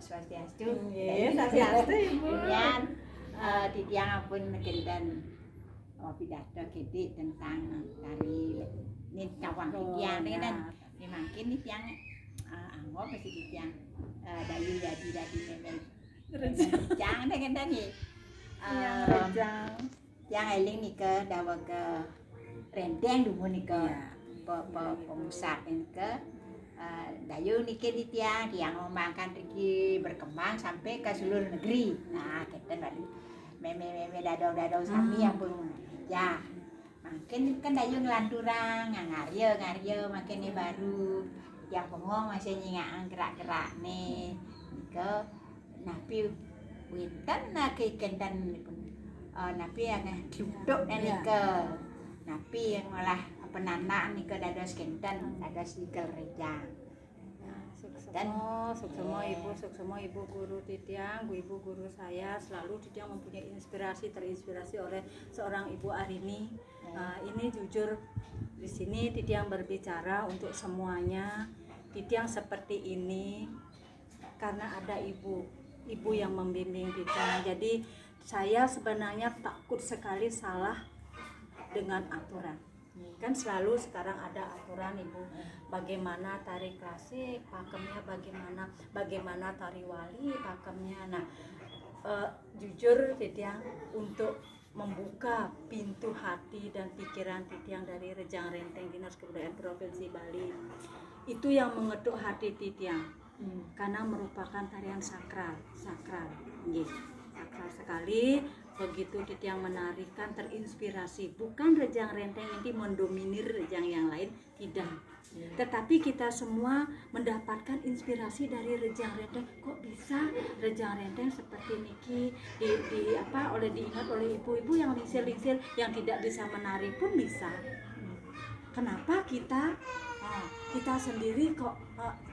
Swastiastu. Swastiastu Ibu. Kemudian titiang ampun negenten pidato gede tentang tari ini cawang titiang dengan makin titiang anggap masih titiang dayu dadi memen rejang dengan tadi Rejang yang eling nih ke dawa ke rendeng dulu nih ke pemusak nih ke dayu nih ke titiang yang memakan tinggi berkembang sampai ke seluruh negeri. Nah kita balik meme dadau sami yang pun ya makin kan dayu ngelanturang ngarya makin nih baru yang bengong masih nyingaan gerak nih ke napi winten ke kendan napi yang duduk nih ke napi yang malah penanak nih ke dados kendan dados ikel rejang. Suksemo ibu guru titiang, ibu guru saya selalu titiang mempunyai terinspirasi oleh seorang ibu Arini. Ini jujur di sini titiang berbicara untuk semuanya. Titiang seperti ini karena ada ibu yang membimbing titiang. Jadi saya sebenarnya takut sekali salah dengan aturan. Kan selalu sekarang ada aturan ibu, bagaimana tari klasik pakemnya, bagaimana tari wali pakemnya. Nah jujur titiang untuk membuka pintu hati dan pikiran titiang dari Rejang Renteng Dinas Kebudayaan Provinsi Bali itu yang mengetuk hati titiang karena merupakan tarian sakral sekali. Begitu titiang menarikan terinspirasi, bukan Rejang Renteng ini mendominir rejang yang lain, tidak. Tetapi kita semua mendapatkan inspirasi dari Rejang Renteng. Kok bisa Rejang Renteng seperti niki diingat oleh ibu-ibu yang lingsir-lingsir yang tidak bisa menari pun bisa. Kenapa kita sendiri kok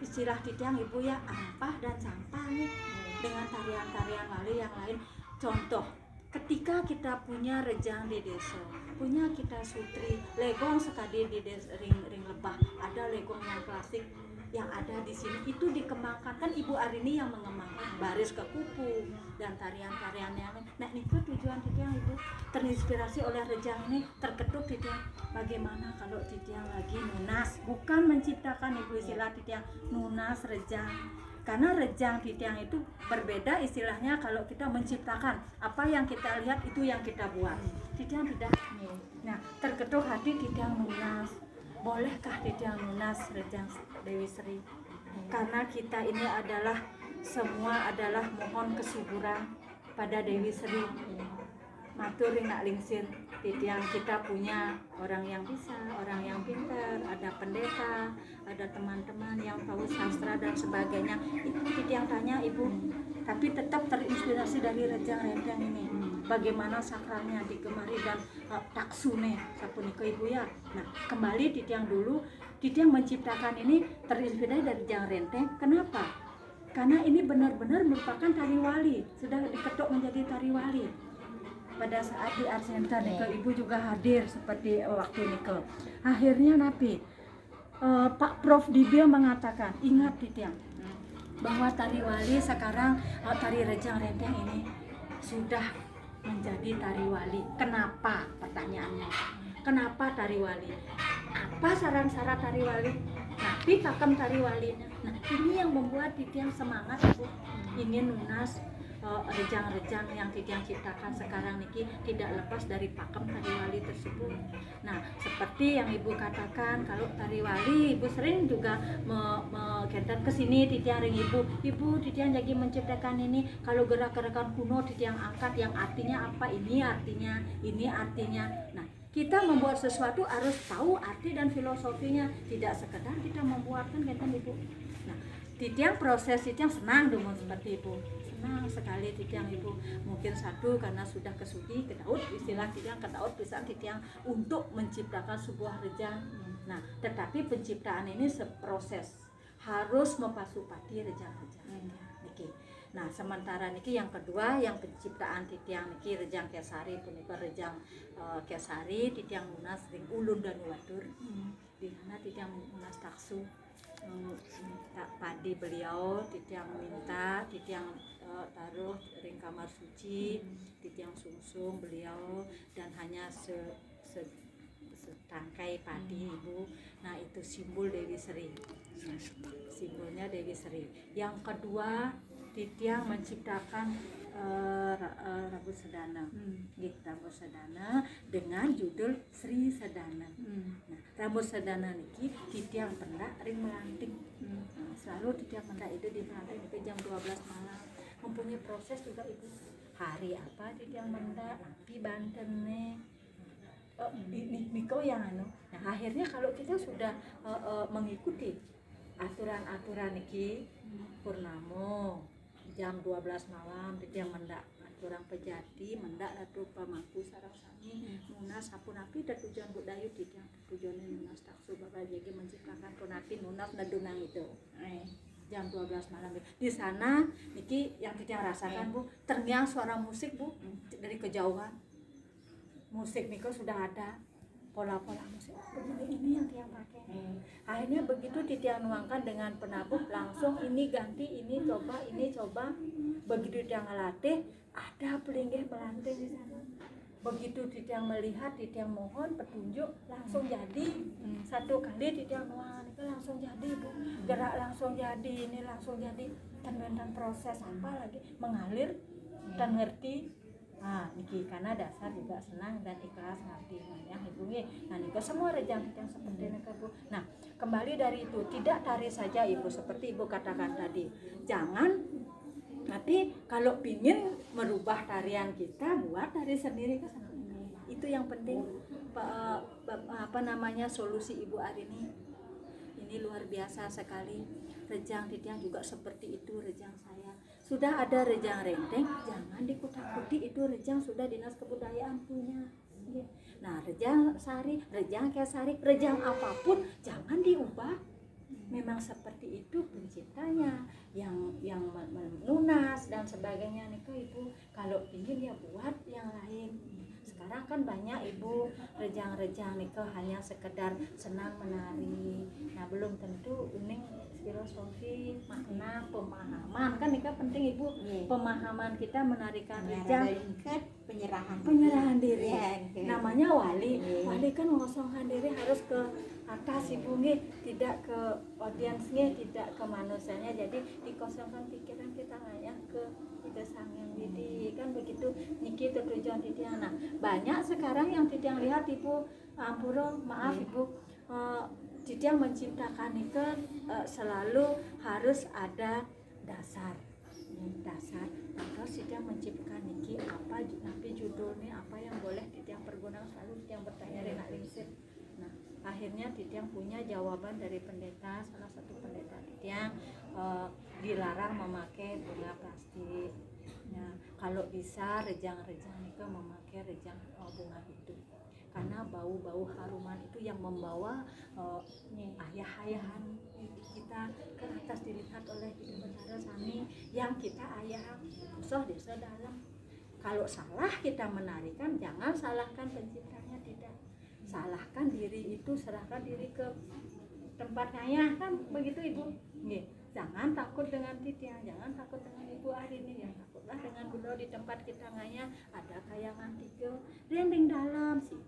istilah titiang ibu ya ampah dan sampah nih dengan tarian-tarian wali yang lain. Contoh, ketika kita punya rejang di desa, punya kita sutri, legong sekali di ring lebah, ada legong yang klasik yang ada di sini itu dikembangkan, kan Ibu Arini yang mengembangkan baris ke kupu dan tarian-tarian yang lain. Nah itu tujuan titiang ibu terinspirasi oleh rejang ini, terketuk titiang bagaimana kalau titiang lagi nunas, bukan menciptakan ibu istilah titiang nunas rejang. Karena rejang titiang itu berbeda istilahnya kalau kita menciptakan apa yang kita lihat itu yang kita buat. Titiang tidak. Nah, terketuk hati titiang nunas. Bolehkah titiang nunas rejang Dewi Sri? Karena kita ini adalah semua adalah mohon kesuburan pada Dewi Sri. Matur nak lingsir titiang, kita punya orang yang bisa, orang yang pintar, ada pendeta, ada teman-teman yang tahu sastra dan sebagainya. Itu titiang tanya ibu, tapi tetap terinspirasi dari Rejang Renteng ini. Bagaimana sakralnya digemari dan taksune sapunika ibu ya. Nah kembali titiang dulu, titiang menciptakan ini terinspirasi dari Rejang Renteng. Kenapa? Karena ini benar-benar merupakan tari wali, sudah diketuk menjadi tari wali. Pada saat di Art Center Nikel ibu juga hadir seperti waktu Nikel. Akhirnya napi Pak Prof Dibil mengatakan, ingat titiang bahwa tari wali sekarang tari Rejang Renteng ini sudah menjadi tari wali. Kenapa? Pertanyaannya. Kenapa tari wali? Apa saran-saran tari wali? Napi pakem tari walinya. Nah ini yang membuat titiang semangat ibu ingin lunas. Rejang-rejang yang titiang ciptakan sekarang niki tidak lepas dari pakem tari wali tersebut. Nah seperti yang ibu katakan, kalau tari wali ibu sering juga kentan kesini titiang ring ibu titiang lagi menciptakan ini. Kalau gerak-gerakan kuno titiang angkat yang artinya apa, ini artinya. Nah kita membuat sesuatu harus tahu arti dan filosofinya, tidak sekedar kita membuatkan kentan ibu. Nah titiang proses titiang senang dong seperti itu. Senang sekali titiang ibu, mungkin satu karena sudah kesudi kedaud, istilah titiang kedaud pisan titiang untuk menciptakan sebuah rejang. Nah tetapi penciptaan ini seproses, harus mempasupati rejang-rejang niki. Nah sementara niki yang kedua yang penciptaan titiang niki Rejang Kesari punika Rejang Kesari titiang lunas ring ulun dan wadur di mana titiang lunas taksu. minta padi beliau, titiang minta, titiang taruh ring kamar suci, titiang sungsung beliau, dan hanya setangkai padi ibu. Nah itu simbol Dewi Sri, simbolnya Dewi Sri. Yang kedua, titiang menciptakan rambut sedana, rambut sedana dengan judul Sri Sedana. Nah, rambut sedana niki titiang pendak ring melanting. Nah, selalu titiang pendak itu di melanting itu jam 12 malam. Mempunyai proses juga ibu. Hari apa titiang pendak, api Banten nih. Niko yang anu. Nah, akhirnya kalau kita sudah mengikuti aturan-aturan niki purnamo jam 12 malam titiang mendak aturan pejati mendak ratu pamangku sarang sami nunas sapun api dan tujuan budayu titiang tujuannya nunas taksu bakal jadi menciptakan punapi nunas nedunang itu jam 12 malam di sana niki yang titiang rasakan Bu, terngiang suara musik Bu dari kejauhan. Musik Niko sudah ada pola-pola musik begini ini yang tiang pakai. Akhirnya begitu titiang nuangkan dengan penabuk langsung ini ganti ini coba begitu tiang ngelatih ada pelinggih melanting di sana. Begitu titiang melihat titiang mohon petunjuk langsung jadi satu kali titiang nuang itu langsung jadi Bu, gerak langsung jadi ini langsung jadi dan proses apa lagi mengalir dan ngerti. Nah, niki karena dasar juga senang dan ikhlas ngerti ya ibu nggih. Nah, niki semua rejang yang seperti niki Bu. Nah, kembali dari itu tidak tari saja ibu seperti ibu katakan tadi. Jangan tapi kalau pingin merubah tarian kita buat tari sendiri ke sana. Itu yang penting solusi ibu hari ini luar biasa sekali. Rejang titiang juga seperti itu rejang saya. Sudah ada rejang renteng, jangan dikutak-kutik itu rejang sudah dinas kebudayaan punya. Nah, rejang sari, rejang kesari, rejang apapun jangan diubah. Memang seperti itu penciptanya yang melunas dan sebagainya nih ibu. Kalau ingin ya buat yang lain. Sekarang kan banyak ibu rejang-rejang nih hanya sekedar senang menari. Nah, belum tentu uning filosofi, makna, pemahaman kan ini penting ibu. Pemahaman kita menarikan rejang penyerahan diri. Namanya wali. Wali kan mengosongkan diri harus ke atas ibu nih, tidak ke audiensnya, tidak ke manusianya. Jadi dikosongkan pikiran kita ngayah ke sang yang didi kan begitu niki tujuan titiang. Nah, banyak sekarang yang titiang lihat ibu ampura maaf ibu titiang menciptakan itu selalu harus ada dasar terus titiang menciptakan niki apa nanti judulnya apa yang boleh titiang pergunakan selalu titiang bertanya dengan riset. Nah, akhirnya titiang punya jawaban dari pendeta, salah satu pendeta titiang dilarang memakai bunga plastik. Nah, kalau bisa rejang-rejang itu memakai rejang bunga hidup karena bau-bau haruman itu yang membawa ayah-ayahan kita ke atas dilihat oleh Ibu Betara Sami yang kita ayah usah desa dalam. Kalau salah kita menarikan jangan salahkan penciptanya, tidak salahkan diri itu, serahkan diri ke tempatnya kan begitu ibu. Nih, jangan takut dengan titiang, jangan takut dengan ibu Arini, ya takutlah dengan beliau di tempat kita ngaya ada kayangan tiga rending dalam sih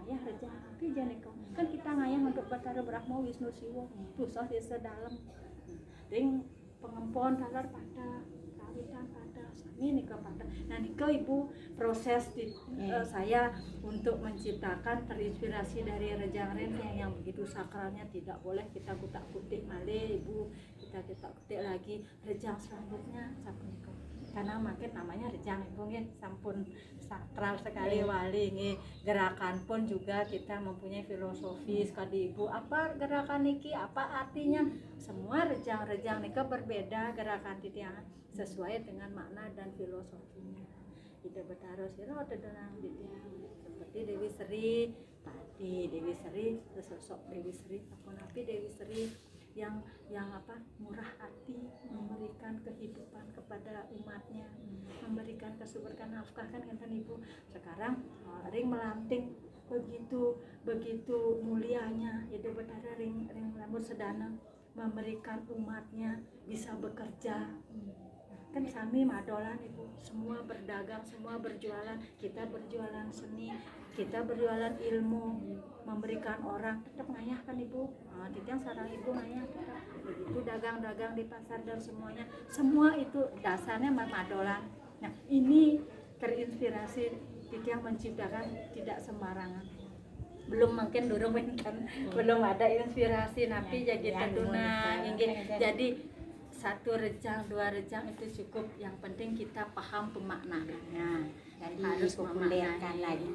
ayah rejang api janiko kan kita ngayang untuk Batara Brahma Wisnu Siwo tusah desa dalam ring pengempon talar pada kawitan pada sami nikah pada. Nah nikah ibu proses saya untuk menciptakan terinspirasi dari rejang renteng yang begitu sakralnya tidak boleh kita kutak-kutik malih ibu, kita kutak-kutik lagi rejang selanjutnya sampun nikah karena makin namanya rejang ibu nggih sampun sakral sekali wali nggih. Gerakan pun juga kita mempunyai filosofi sekali ibu, apa gerakan niki apa artinya, semua rejang-rejang niki berbeda gerakan titiang sesuai dengan makna dan filosofinya. Ida Betara sira tedenang titiang seperti Dewi Sri tadi, Dewi Sri sosok Dewi Sri api Dewi Sri yang murah hati, memberikan kehidupan kepada umatnya, memberikan kesuburkan nafkah kan ibu. Sekarang ring melanting begitu mulianya Ida Betara ring rambut sedana memberikan umatnya bisa bekerja. Kan kami madolan Ibu, semua berdagang, semua berjualan, kita berjualan seni, kita berjualan ilmu, memberikan orang tetap ngayah kan Ibu. Nah, titiang sarang Ibu ngayah tetap. Begitu dagang-dagang di pasar dan semuanya, semua itu dasarnya madolan. Nah, ini terinspirasi titiang menciptakan tidak sembarangan. Belum mungkin durung kan, belum ada inspirasi napi jadi taduna jadi satu rejang, dua rejang itu cukup. Yang penting kita paham pemaknaannya. Jadi Harus populerkan lagi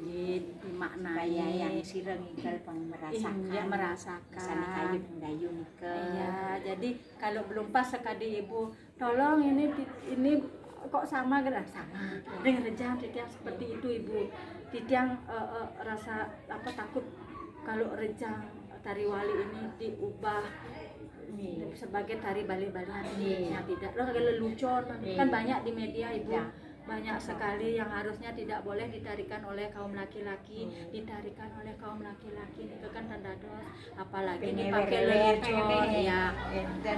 dimaknai supaya yang sireng ikel merasakan. Iya, merasakan. Misalnya kayu pendayu nikel. Iya, jadi kalau belum pas sekali Ibu, tolong ini kok sama kan? Sama. Dengan rejang titiang seperti itu Ibu. Titiang rasa takut kalau rejang tari wali ini diubah sebagai tari bali-balian tidak loh, lelucon kan banyak di media Ibu banyak sekali yang harusnya tidak boleh ditarikan oleh kaum laki-laki ditarikan oleh kaum laki-laki itu kan tanda dos, apalagi dipakai lelucon ya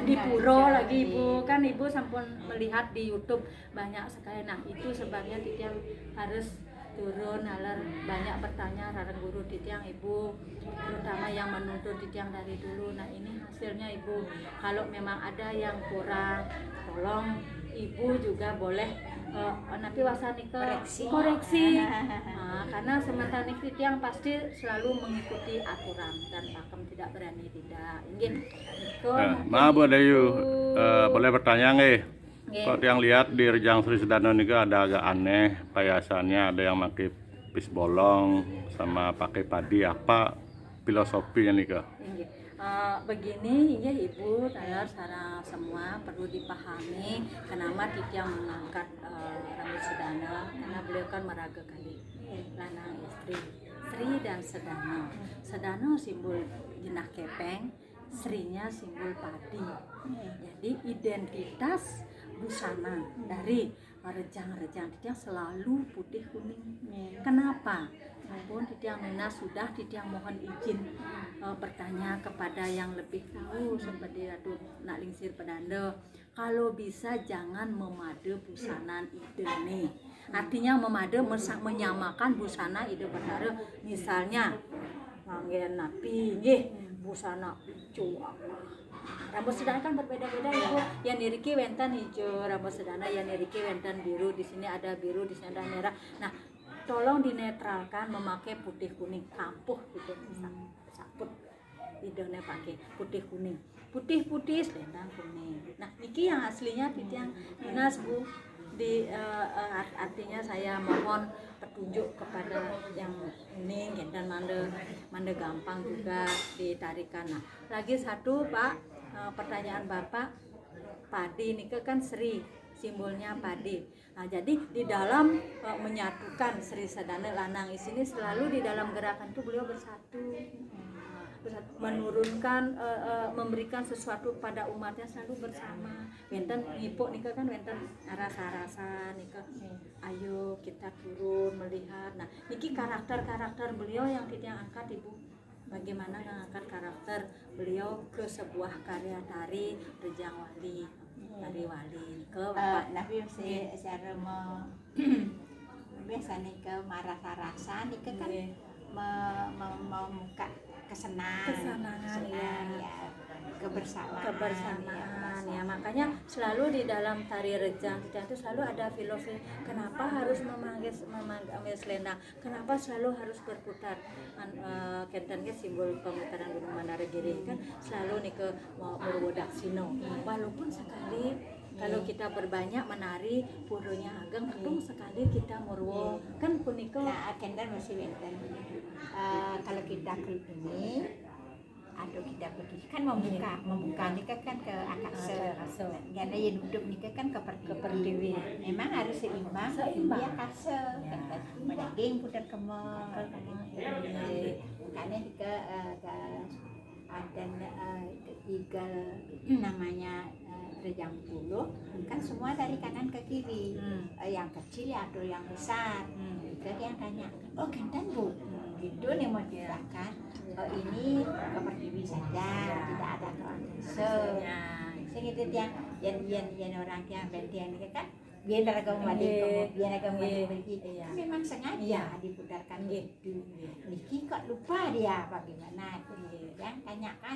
di puro lagi Ibu kan Ibu sampun melihat di YouTube banyak sekali. Nah itu sebabnya titiang harus turun nalar banyak bertanya sareng guru titiang Ibu, terutama yang menuntut titiang dari dulu. Nah ini hasilnya Ibu, kalau memang ada yang kurang tolong Ibu juga boleh nanti wasani koreksi. Nah, karena sementara titiang pasti selalu mengikuti aturan dan pakem tidak berani tidak ingin. Maaf Bu Dayu, boleh bertanya nggak? Kok yang lihat di Rejang Sri Sedana ini ada agak aneh payasannya, ada yang pakai pis bolong sama pakai padi, apa filosofinya nih Kak? Begini ya Ibu, talar sarang semua perlu dipahami kenapa titiang mengangkat rambut sedana, karena beliau kan meraga kali lanang istri Sri dan Sedana. Sedana simbol jenah kepeng, Srinya simbol padi. Jadi identitas busana dari rejang-rejang titiang selalu putih kuning. Kenapa? Pun titiang Nuna sudah titiang mohon izin bertanya kepada yang lebih tahu seperti Ratu Nak Lingsir Pedando. Kalau bisa jangan memade busana idene. Artinya memade menyamakan busana ide Betara. Misalnya nganggen napi nggih busana ijo. Rambut sedana kan berbeda-beda Ibu. Yang niriki wenten hijau rambut sedana, yang niriki wenten biru, di sini ada biru, di sini ada merah. Nah, tolong dinetralkan memakai putih kuning kampuh gitu. Saput idone pakai putih kuning. Putih-putih selendang kuning. Nah, niki yang aslinya titiang Dinas Bu. Artinya saya mohon petunjuk kepada yang ini dan mande gampang juga ditarikan. Nah, lagi satu Pak, pertanyaan Bapak, padi ini kan Sri, simbolnya padi. Nah, jadi di dalam menyatukan Sri Sedana lanang di sini selalu di dalam gerakan itu beliau bersatu. Menurunkan memberikan sesuatu pada umatnya selalu bersama. Wenten ngipuk nika kan wenten rasa-rasa nika. Ayo kita turun melihat. Nah, niki karakter-karakter beliau yang kita angkat Ibu. Bagaimana mengangkat karakter beliau ke sebuah karya tari Rejang Wali, tari wali. Ke Nabi secara biasanya ke rasa-rasa nika kan membuka kesenangan ya, kebersamaan ya. Makanya selalu di dalam tari Rejang itu selalu ada filosofi kenapa harus memanggil selendang, kenapa selalu harus berputar. Kentannya simbol pemutaran Gunung Mandaragiri kan selalu nih ke Murwodaksino. Walaupun sekali kalau kita berbanyak menari purunya ageng ketung sekali kita murwo kan puniko. Nah, kendan masih wenten. Kalau kita klip ini atau kita pergi kan membuka nikah kan ke akase. Karena yang duduk nikah kan ke pertiwi. Memang harus seimbang. Dia akase. Menaging putar kemol. Karena ke ada igal namanya Rejang Puluh kan semua dari kanan ke kiri. Yang kecil atau yang besar. Itu yang tanya, oh gentan Bu, gitu nih mau dilakukan. ini berdiri saja, tidak ada kelanjutan. Sing itu yang orang yang bentian ini kan biar memang sengaja diputarkan gitu. Niki kok lupa dia bagaimana? Yang tanyakan